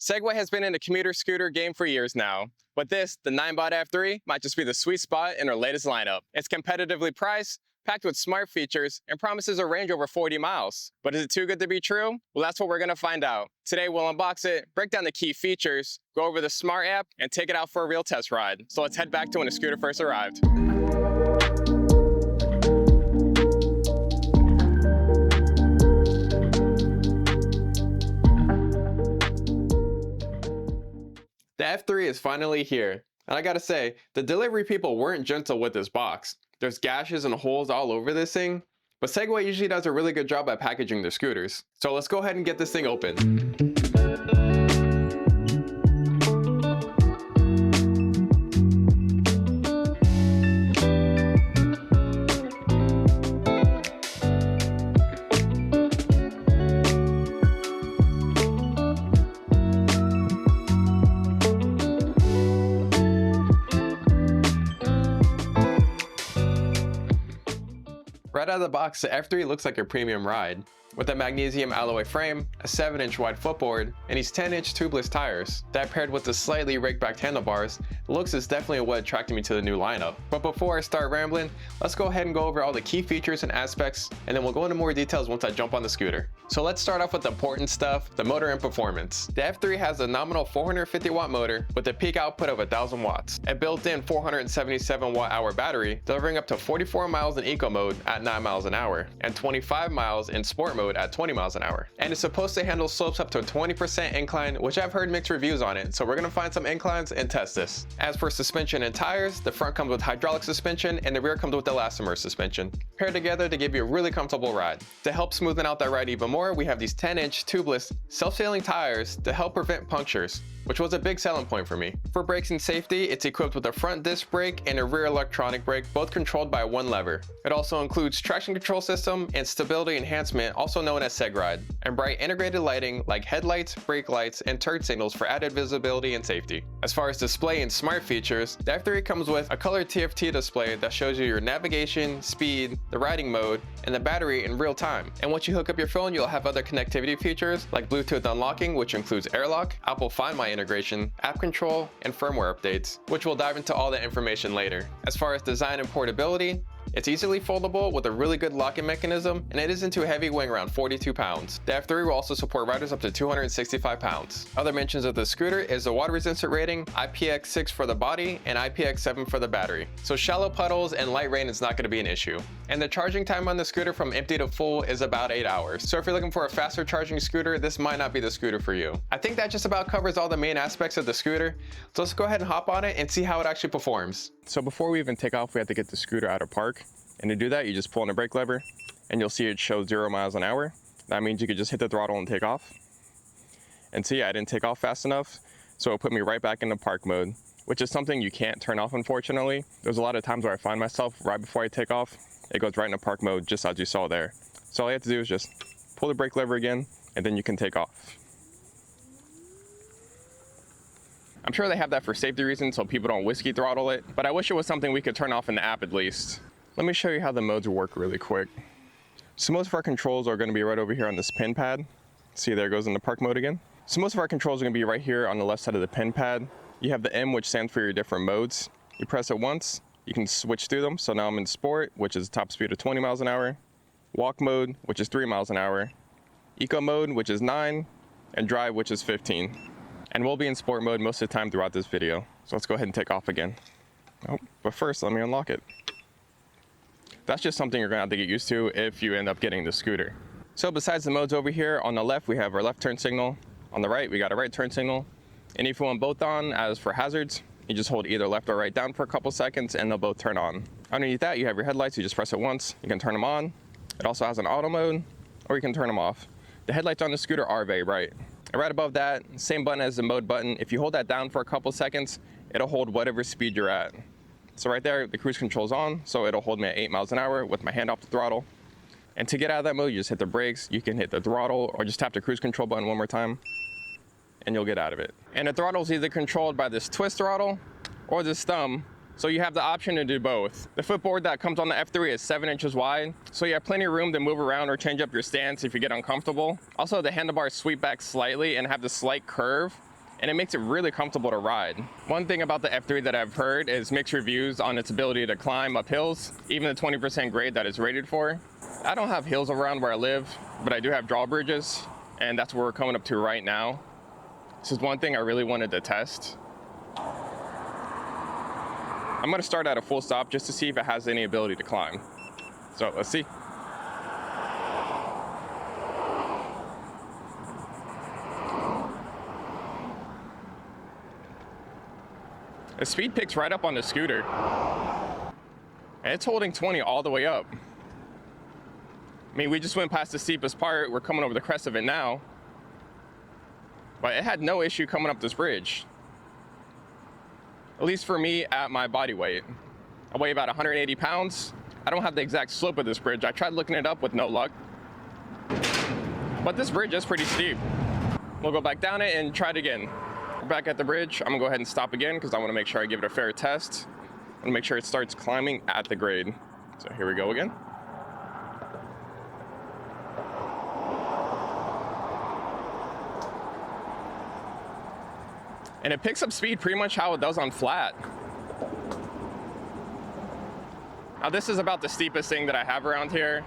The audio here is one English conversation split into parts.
Segway has been in the commuter scooter game for years now, but this, the Ninebot F3, might just be the sweet spot in our latest lineup. It's competitively priced, packed with smart features, and promises a range over 40 miles. But is it too good to be true? Well, that's what we're gonna find out. Today we'll unbox it, break down the key features, go over the smart app, and take it out for a real test ride. So let's head back to when the scooter first arrived. The F3 is finally here, and I gotta say, the delivery people weren't gentle with this box. There's gashes and holes all over this thing, but Segway usually does a really good job at packaging their scooters. So let's go ahead and get this thing open. Right out of the box, the F3 looks like a premium ride, with a magnesium alloy frame, a 7-inch wide footboard, and these 10-inch tubeless tires. That paired with the slightly raked back handlebars, the looks is definitely what attracted me to the new lineup. But before I start rambling, let's go ahead and go over all the key features and aspects, and then we'll go into more details once I jump on the scooter. So let's start off with the important stuff, the motor and performance. The F3 has a nominal 450 watt motor with a peak output of 1000 watts, a built-in 477 watt hour battery, delivering up to 44 miles in eco mode at 9 miles an hour, and 25 miles in sport mode at 20 miles an hour. And it's supposed to handle slopes up to a 20% incline, which I've heard mixed reviews on it, so we're gonna find some inclines and test this. As for suspension and tires, the front comes with hydraulic suspension and the rear comes with elastomer suspension, paired together to give you a really comfortable ride. To help smoothen out that ride even more, we have these 10-inch tubeless self-sealing tires to help prevent punctures, which was a big selling point for me. For brakes and safety, it's equipped with a front disc brake and a rear electronic brake, both controlled by one lever. It also includes traction control system and stability enhancement, also known as SegRide, and bright integrated lighting like headlights, brake lights, and turn signals for added visibility and safety. As far as display and smart features, the F3 comes with a color TFT display that shows you your navigation, speed, the riding mode, and the battery in real time. And once you hook up your phone, you'll have other connectivity features like Bluetooth unlocking, which includes AirLock, Apple Find My integration, app control, and firmware updates, which we'll dive into all that information later. As far as design and portability, it's easily foldable with a really good locking mechanism, and it isn't too heavy, weighing around 42 pounds. The F3 will also support riders up to 265 pounds. Other mentions of the scooter is the water resistant rating, IPX6 for the body, and IPX7 for the battery. So shallow puddles and light rain is not going to be an issue. And the charging time on the scooter from empty to full is about 8 hours. So if you're looking for a faster charging scooter, this might not be the scooter for you. I think that just about covers all the main aspects of the scooter. So let's go ahead and hop on it and see how it actually performs. So before we even take off, we have to get the scooter out of park. And to do that, you just pull on the brake lever and you'll see it show 0 miles an hour. That means you could just hit the throttle and take off. And see, I didn't take off fast enough, so it put me right back into park mode, which is something you can't turn off, unfortunately. There's a lot of times where I find myself right before I take off, it goes right into park mode, just as you saw there. So all you have to do is just pull the brake lever again, and then you can take off. I'm sure they have that for safety reasons so people don't whiskey throttle it, but I wish it was something we could turn off in the app at least. Let me show you how the modes work really quick. So most of our controls are going to be right over here on this pin pad. See, there it goes into park mode again. So most of our controls are going to be right here on the left side of the pin pad. You have the M, which stands for your different modes. You press it once, you can switch through them. So now I'm in sport, which is top speed of 20 miles an hour. Walk mode, which is 3 miles an hour. Eco mode, which is 9. And drive, which is 15. And we'll be in sport mode most of the time throughout this video. So let's go ahead and take off again. Oh, but first, let me unlock it. That's just something you're gonna have to get used to if you end up getting the scooter. So besides the modes over here, on the left we have our left turn signal. On the right we got a right turn signal. And if you want both on, as for hazards, you just hold either left or right down for a couple seconds and they'll both turn on. Underneath that you have your headlights, you just press it once, you can turn them on. It also has an auto mode, or you can turn them off. The headlights on the scooter are very bright. And right above that, same button as the mode button, if you hold that down for a couple seconds, it'll hold whatever speed you're at. So right there, the cruise control's on, so it'll hold me at 8 miles an hour with my hand off the throttle. And to get out of that mode, you just hit the brakes, you can hit the throttle, or just tap the cruise control button one more time, and you'll get out of it. And the throttle's either controlled by this twist throttle or this thumb, so you have the option to do both. The footboard that comes on the F3 is 7 inches wide, so you have plenty of room to move around or change up your stance if you get uncomfortable. Also, the handlebars sweep back slightly and have the slight curve, and it makes it really comfortable to ride. One thing about the F3 that I've heard is mixed reviews on its ability to climb up hills, even the 20% grade that it's rated for. I don't have hills around where I live, but I do have drawbridges, and that's where we're coming up to right now. This is one thing I really wanted to test. I'm gonna start at a full stop just to see if it has any ability to climb. So let's see. The speed picks right up on the scooter. And it's holding 20 all the way up. I mean, we just went past the steepest part. We're coming over the crest of it now. But it had no issue coming up this bridge. At least for me, at my body weight. I weigh about 180 pounds. I don't have the exact slope of this bridge. I tried looking it up with no luck. But this bridge is pretty steep. We'll go back down it and try it again. We're back at the bridge. I'm gonna go ahead and stop again because I wanna make sure I give it a fair test. I wanna make sure it starts climbing at the grade. So here we go again. And it picks up speed pretty much how it does on flat. Now this is about the steepest thing that I have around here.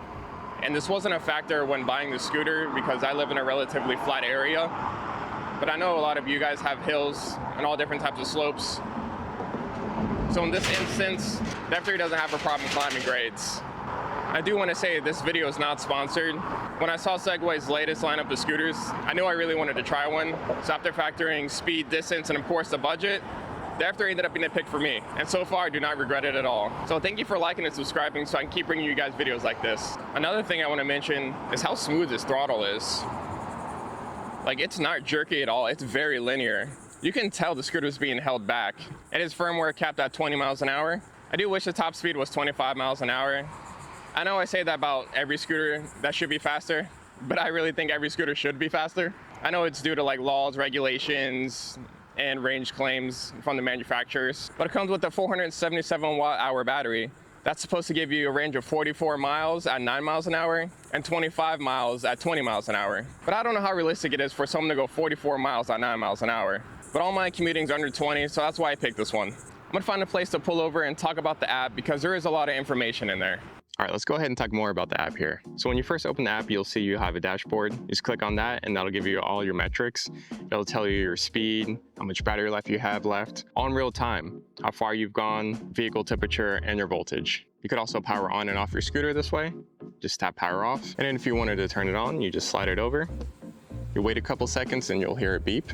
And this wasn't a factor when buying the scooter because I live in a relatively flat area. But I know a lot of you guys have hills and all different types of slopes. So in this instance, the F3 doesn't have a problem climbing grades. I do want to say this video is not sponsored. When I saw Segway's latest lineup of scooters, I knew I really wanted to try one. So after factoring speed, distance, and of course the budget, the F3 ended up being a pick for me. And so far, I do not regret it at all. So thank you for liking and subscribing so I can keep bringing you guys videos like this. Another thing I want to mention is how smooth this throttle is. Like, it's not jerky at all. It's very linear. You can tell the scooter is being held back. It is firmware capped at 20 miles an hour. I do wish the top speed was 25 miles an hour. I know I say that about every scooter that should be faster, but I really think every scooter should be faster. I know it's due to like laws, regulations, and range claims from the manufacturers, but it comes with a 477 watt-hour battery. That's supposed to give you a range of 44 miles at 9 miles an hour and 25 miles at 20 miles an hour. But I don't know how realistic it is for someone to go 44 miles at 9 miles an hour. But all my commuting's under 20, so that's why I picked this one. I'm gonna find a place to pull over and talk about the app because there is a lot of information in there. All right, let's go ahead and talk more about the app here. So when you first open the app, you'll see you have a dashboard. Just click on that and that'll give you all your metrics. It'll tell you your speed, how much battery life you have left, all in real time, how far you've gone, vehicle temperature, and your voltage. You could also power on and off your scooter this way. Just tap power off. And then if you wanted to turn it on, you just slide it over. You wait a couple seconds and you'll hear it beep.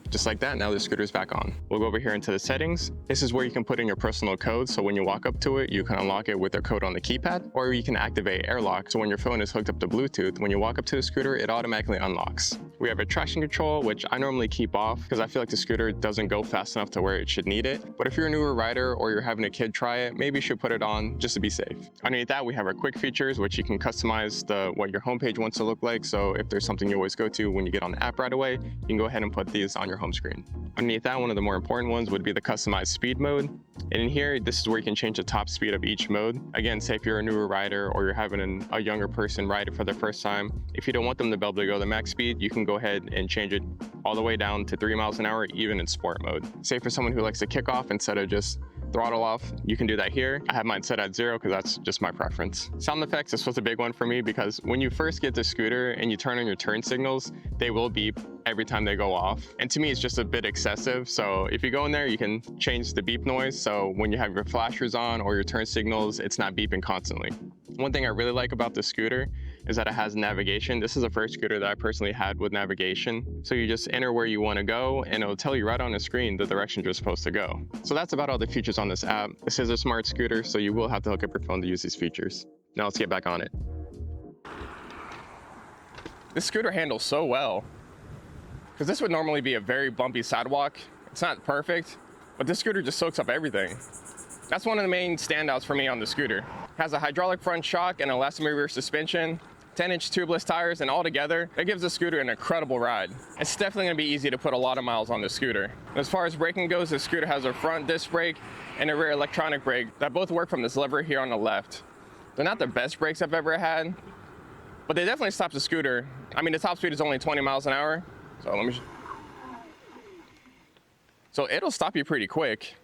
Just like that, now the scooter's back on. We'll go over here into the settings. This is where you can put in your personal code, so when you walk up to it, you can unlock it with a code on the keypad, or you can activate airlock, so when your phone is hooked up to Bluetooth, when you walk up to the scooter, it automatically unlocks. We have a traction control, which I normally keep off because I feel like the scooter doesn't go fast enough to where it should need it. But if you're a newer rider or you're having a kid try it, maybe you should put it on just to be safe. Underneath that, we have our quick features, which you can customize what your homepage wants to look like. So if there's something you always go to when you get on the app right away, you can go ahead and put these on your home screen. Underneath that, one of the more important ones would be the customized speed mode. And in here, this is where you can change the top speed of each mode. Again, say if you're a newer rider or you're having a younger person ride it for the first time, if you don't want them to be able to go the max speed, you can go ahead and change it all the way down to 3 miles an hour, even in sport mode. Say for someone who likes to kick off instead of just throttle off, you can do that here. I have mine set at 0 because that's just my preference. Sound effects, this was a big one for me because when you first get the scooter and you turn on your turn signals, they will beep every time they go off. And to me, it's just a bit excessive. So if you go in there, you can change the beep noise. So when you have your flashers on or your turn signals, it's not beeping constantly. One thing I really like about the scooter is that it has navigation. This is the first scooter that I personally had with navigation. So you just enter where you want to go and it'll tell you right on the screen the direction you're supposed to go. So that's about all the features on this app. This is a smart scooter, so you will have to hook up your phone to use these features. Now let's get back on it. This scooter handles so well. Because this would normally be a very bumpy sidewalk. It's not perfect, but this scooter just soaks up everything. That's one of the main standouts for me on the scooter. It has a hydraulic front shock and elastomer rear suspension, 10-inch tubeless tires, and all together, it gives the scooter an incredible ride. It's definitely gonna be easy to put a lot of miles on the scooter. As far as braking goes, the scooter has a front disc brake and a rear electronic brake that both work from this lever here on the left. They're not the best brakes I've ever had, but they definitely stop the scooter. I mean, the top speed is only 20 miles an hour, so let me So it'll stop you pretty quick.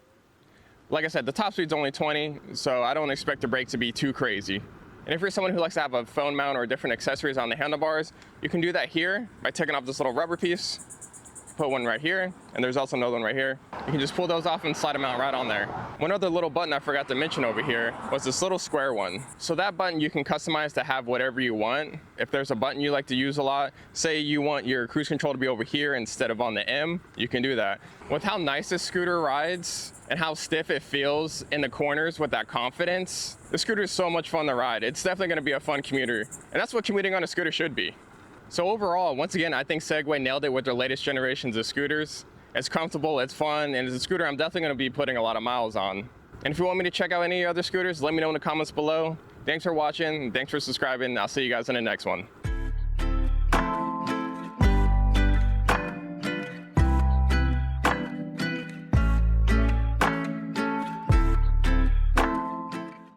Like I said, the top speed's only 20, so I don't expect the brake to be too crazy. And if you're someone who likes to have a phone mount or different accessories on the handlebars, you can do that here by taking off this little rubber piece, put one right here, and there's also another one right here. You can just pull those off and slide them out right on there. One other little button I forgot to mention over here was this little square one. So that button you can customize to have whatever you want. If there's a button you like to use a lot, say you want your cruise control to be over here instead of on the M, you can do that. With how nice this scooter rides and how stiff it feels in the corners with that confidence, the scooter is so much fun to ride. It's definitely gonna be a fun commuter. And that's what commuting on a scooter should be. So overall, once again, I think Segway nailed it with their latest generations of scooters. It's comfortable, it's fun, and it's a scooter I'm definitely gonna be putting a lot of miles on. And if you want me to check out any other scooters, let me know in the comments below. Thanks for watching, thanks for subscribing. I'll see you guys in the next one.